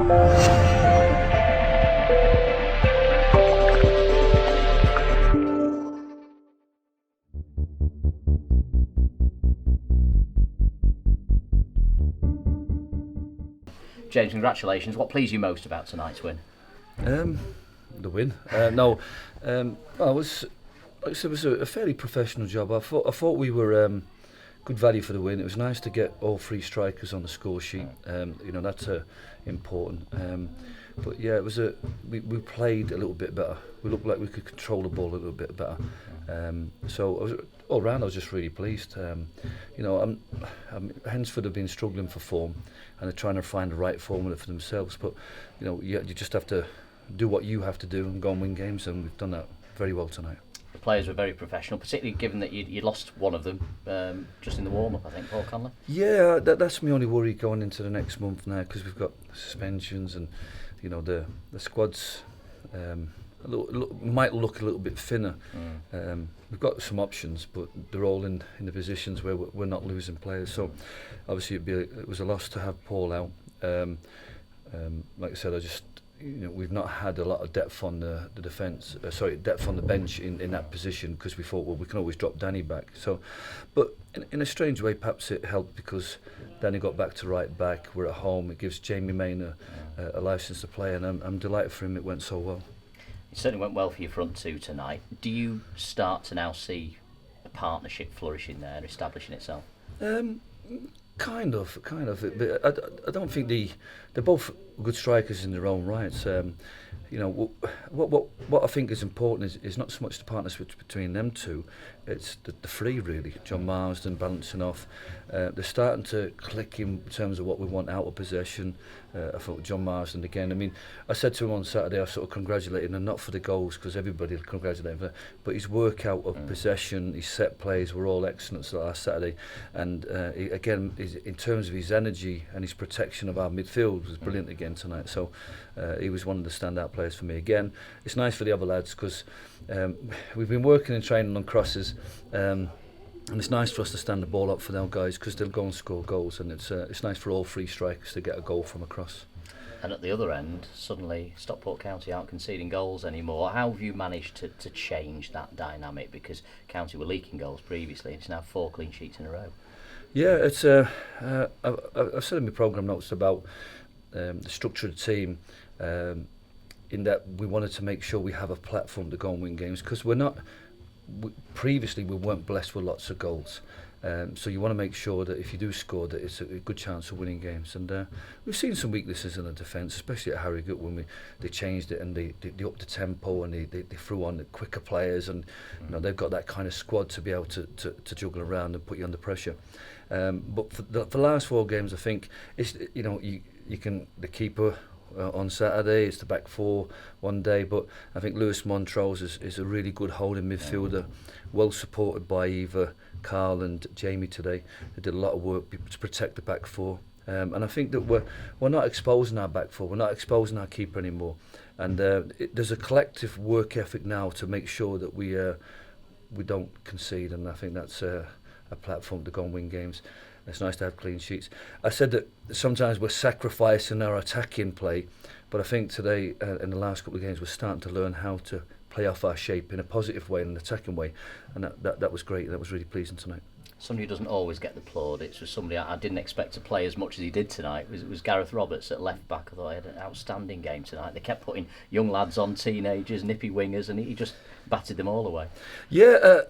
James, congratulations. What pleased you most about tonight's win? The win. No, well, it was, like I said, it was a fairly professional job. I thought we were good value for the win. It was nice to get all three strikers on the score sheet. That's important. But yeah, it was we played a little bit better. We looked like we could control the ball a little bit better. So all round, I was just really pleased. Hednesford have been struggling for form, and they're trying to find the right formula for themselves. But you just have to do what you have to do and go and win games, and we've done that very well tonight. The players were very professional, particularly given that you lost one of them just in the warm-up, I think, Paul Conley. Yeah, that's my only worry going into the next month now, because we've got suspensions and the squad's might look a little bit thinner. We've got some options, but they're all in the positions where we're not losing players. So obviously it was a loss to have Paul out. Like I said, we've not had a lot of depth on the defence. Depth on the bench in that position, because we thought, well, we can always drop Danny back. So, but in a strange way, perhaps it helped because Danny got back to right back. We're at home. It gives Jamie Main a licence to play, and I'm delighted for him. It went so well. It certainly went well for your front two tonight. Do you start to now see a partnership flourishing there, establishing itself? Kind of. But I don't think they're both good strikers in their own rights. What I think is important is not so much the partnership between them two. It's the three really. John Marsden balancing off. They're starting to click in terms of what we want out of possession. I thought John Marsden again. I mean, I said to him on Saturday, I sort of congratulated him, not for the goals because everybody congratulated him, but his work out of possession, his set plays were all excellent last Saturday. And in terms of his energy and his protection of our midfield was brilliant again tonight. So he was one of the standout players for me again. It's nice for the other lads because we've been working and training on crosses. And it's nice for us to stand the ball up for them guys because they'll go and score goals, and it's nice for all three strikers to get a goal from a cross. And at the other end, suddenly Stockport County aren't conceding goals anymore. How have you managed to change that dynamic? Because County were leaking goals previously, and it's now 4 clean sheets in a row. Yeah, it's I've said in my programme notes about the structure of the team, in that we wanted to make sure we have a platform to go and win games, because previously we weren't blessed with lots of goals. So you want to make sure that if you do score, that it's a good chance of winning games. And we've seen some weaknesses in the defence, especially at Harrogate when they changed it and they upped the tempo and they threw on the quicker players, and they've got that kind of squad to be able to juggle around and put you under pressure. But for the last 4 games, I think it's you can the keeper. On Saturday, it's the back 4 one day, but I think Lewis Montrose is a really good holding midfielder, well supported by Eva, Carl and Jamie today. They did a lot of work to protect the back 4, and I think that we're not exposing our back 4, we're not exposing our keeper anymore, and there's a collective work ethic now to make sure that we don't concede, and I think that's a platform to go and win games. It's nice to have clean sheets. I said that sometimes we're sacrificing our attacking play, but I think today, in the last couple of games, we're starting to learn how to play off our shape in a positive way, in an attacking way, and that was great. That was really pleasing tonight. Somebody who doesn't always get the plaudits was somebody I didn't expect to play as much as he did tonight. It was Gareth Roberts at left back. I thought he had an outstanding game tonight. They kept putting young lads on, teenagers, nippy wingers, and he just batted them all away. Yeah,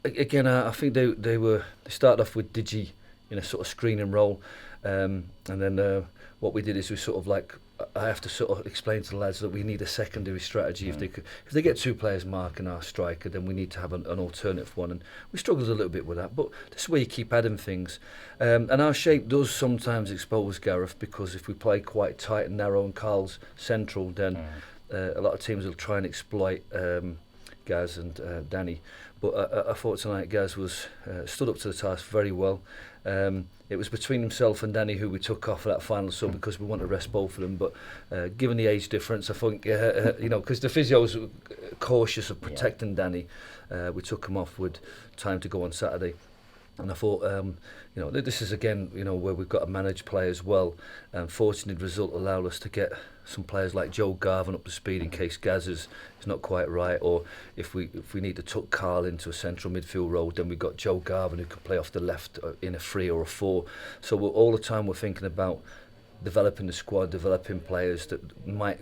again, I think they started off with Digi in a sort of screening role, and then what we did is we sort of I have to sort of explain to the lads that we need a secondary strategy. If they get 2 players marking our striker, then we need to have an alternative one, and we struggled a little bit with that, but this is where you keep adding things, and our shape does sometimes expose Gareth, because if we play quite tight and narrow and Carl's central, then a lot of teams will try and exploit Gaz and Danny. But I thought tonight Gaz stood up to the task very well. It was between himself and Danny who we took off for that final sub, because we want to rest both of them. But given the age difference, I think because the physio's cautious of protecting Danny, we took him off with time to go on Saturday. And I thought, this is again, where we've got to manage players well. And fortunately, the result allowed us to get some players like Joe Garvin up to speed in case Gaz is not quite right, or if we need to tuck Carl into a central midfield role, then we've got Joe Garvin who can play off the left in a 3 or a 4. So all the time we're thinking about developing the squad, developing players that might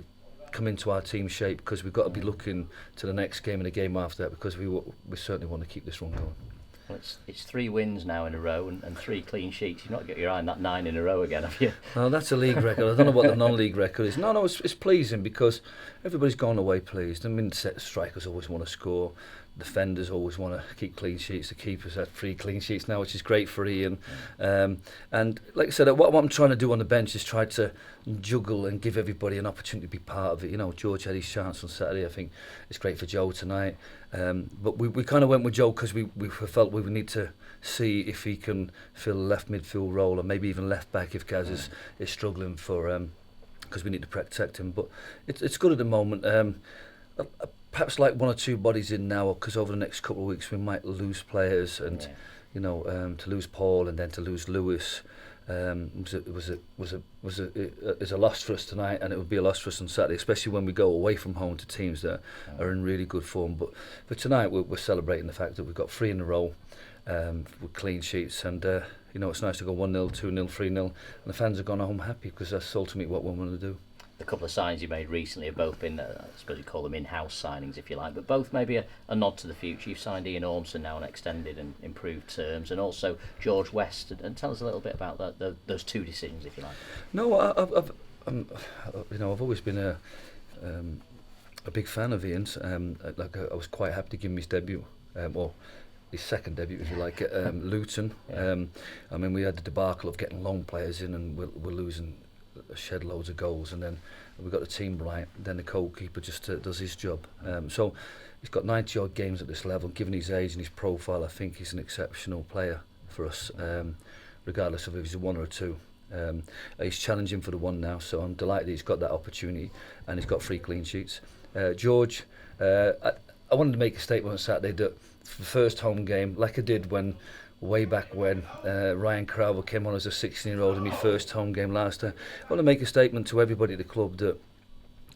come into our team shape, because we've got to be looking to the next game and the game after that, because we certainly want to keep this run going. Well, it's 3 wins now in a row and 3 clean sheets. You've not got your eye on that 9 in a row again, have you? No, that's a league record. I don't know what the non-league record is. No, it's pleasing because everybody's gone away pleased. I mean, strikers always want to score. Defenders always want to keep clean sheets. The keepers had 3 clean sheets now, which is great for Ian. And like I said, what I'm trying to do on the bench is try to juggle and give everybody an opportunity to be part of it. George had his chance on Saturday. I think it's great for Joe tonight. But we kind of went with Joe because we felt we would need to see if he can fill a left midfield role, or maybe even left back if Gaz is struggling for, because we need to protect him. But it's good at the moment. Perhaps like 1 or 2 bodies in now, because over the next couple of weeks we might lose players, and to lose Paul and then to lose Lewis is a loss for us tonight, and it would be a loss for us on Saturday, especially when we go away from home to teams that are in really good form. But for tonight, we're celebrating the fact that we've got 3 in a row with clean sheets, and it's nice to go 1-0, 2-0, 3-0, and the fans have gone home happy, because that's ultimately what we want to do. The couple of signings you made recently have both been, I suppose you call them in-house signings, if you like, but both maybe a nod to the future. You've signed Ian Ormson now on extended and improved terms, and also George West. And tell us a little bit about those 2 decisions, if you like. No, I've always been a big fan of Ian's. I was quite happy to give him his debut, or his second debut, if you like, at Luton. I mean, we had the debacle of getting loan players in, and we're losing. Shed loads of goals, and then we got the team right. Then the goalkeeper just does his job. So he's got 90 odd games at this level. Given his age and his profile, I think he's an exceptional player for us, regardless of if he's a 1 or a 2. He's challenging for the 1 now, so I'm delighted he's got that opportunity, and he's got 3 clean sheets. George, I wanted to make a statement on Saturday that for the first home game, like I did way back when Ryan Crowell came on as a 16-year-old in my first home game last year, I want to make a statement to everybody at the club that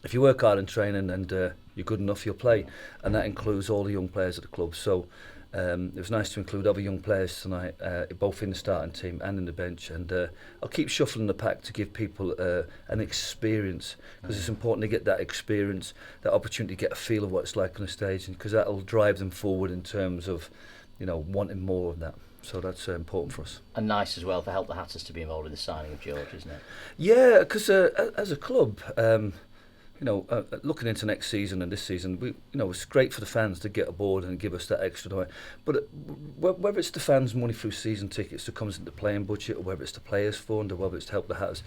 if you work hard in training and you're good enough, you'll play, and that includes all the young players at the club. So it was nice to include other young players tonight, both in the starting team and in the bench, and I'll keep shuffling the pack to give people an experience, because it's important to get that experience, that opportunity to get a feel of what it's like on the stage, because that'll drive them forward in terms of wanting more of that. So that's important for us. And nice as well for Help the Hatters to be involved in the signing of George, isn't it? Yeah, because as a club, looking into next season and this season, it's great for the fans to get aboard and give us that extra time. But whether it's the fans' money through season tickets that comes into the playing budget, or whether it's the players' fund, or whether it's to Help the Hatters,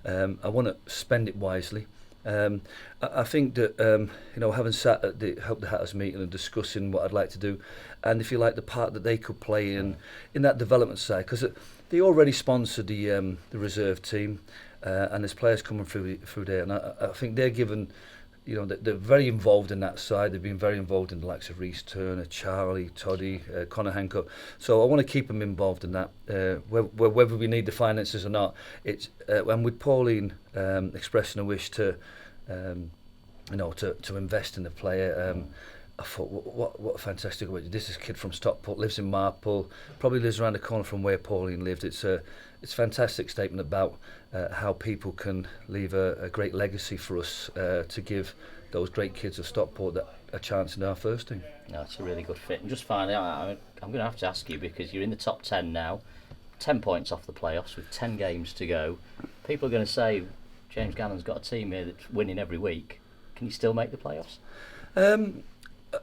I want to spend it wisely. I think that having sat at the Help the Hatters meeting and discussing what I'd like to do, and if you like the part that they could play in that development side, because they already sponsored the reserve team, and there's players coming through there, and I think they're given, they're very involved in that side. They've been very involved in the likes of Reece Turner, Charlie, Toddy, Conor Hancock. So I want to keep them involved in that, whether we need the finances or not. It's and with Pauline expressing a wish to invest in the player. I thought, what a fantastic way. This is a kid from Stockport, lives in Marple, probably lives around the corner from where Pauline lived. It's a fantastic statement about how people can leave a great legacy for us, to give those great kids of Stockport a chance in our first team. No, it's a really good fit. And just finally, I'm going to have to ask you, because you're in the top 10 now, 10 points off the playoffs with 10 games to go. People are going to say, James Gannon's got a team here that's winning every week. Can you still make the playoffs?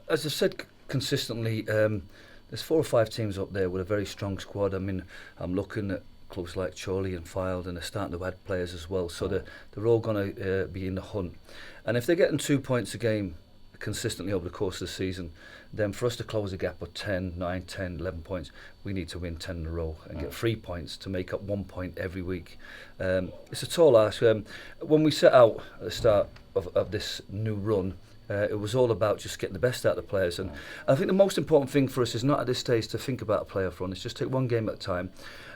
As I've said consistently, there's 4 or 5 teams up there with a very strong squad. I mean, I'm looking at clubs like Chorley and Fylde, and they're starting to add players as well. So they're all going to be in the hunt. And if they're getting 2 points a game consistently over the course of the season, then for us to close the gap of 10, 9, 10, 11 points, we need to win 10 in a row and get 3 points to make up 1 point every week. It's a tall ask. When we set out at the start of this new run, It was all about just getting the best out of the players. And I think the most important thing for us is not at this stage to think about a playoff run. It's just take one game at a time.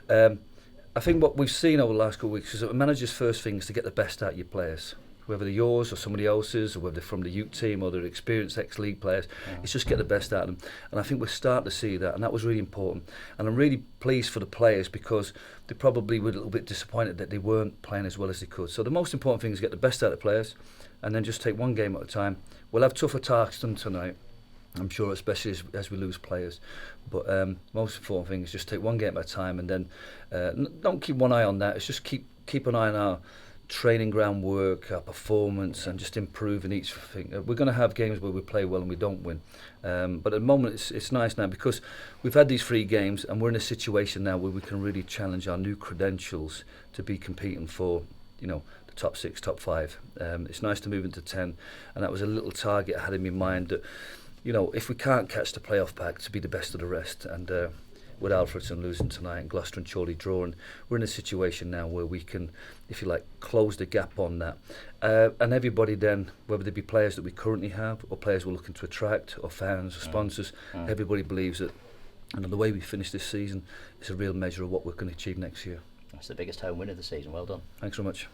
I think what we've seen over the last couple of weeks is that the manager's first thing is to get the best out of your players. Whether they're yours or somebody else's, or whether they're from the youth team or they're experienced ex-league players, it's just get the best out of them. And I think we're starting to see that, and that was really important. And I'm really pleased for the players because they probably were a little bit disappointed that they weren't playing as well as they could. So the most important thing is get the best out of the players, and then just take one game at a time. We'll have tougher tasks than tonight, I'm sure, especially as we lose players. But most important thing is just take one game at a time, and then don't keep one eye on that. It's just keep an eye on our training ground work, our performance, and just improving each thing. We're going to have games where we play well and we don't win, but at the moment it's nice now because we've had these 3 games and we're in a situation now where we can really challenge our new credentials to be competing for, you know, the top 6, top 5. It's nice to move into 10, and that was a little target I had in my mind that, you know, if we can't catch the playoff pack, to be the best of the rest. And with Alfredson losing tonight and Gloucester and Chorley drawing, we're in a situation now where we can, if you like, close the gap on that. And everybody then, whether they be players that we currently have or players we're looking to attract or fans or sponsors, everybody believes that, and the way we finish this season is a real measure of what we're going to achieve next year. That's the biggest home win of the season. Well done. Thanks very much.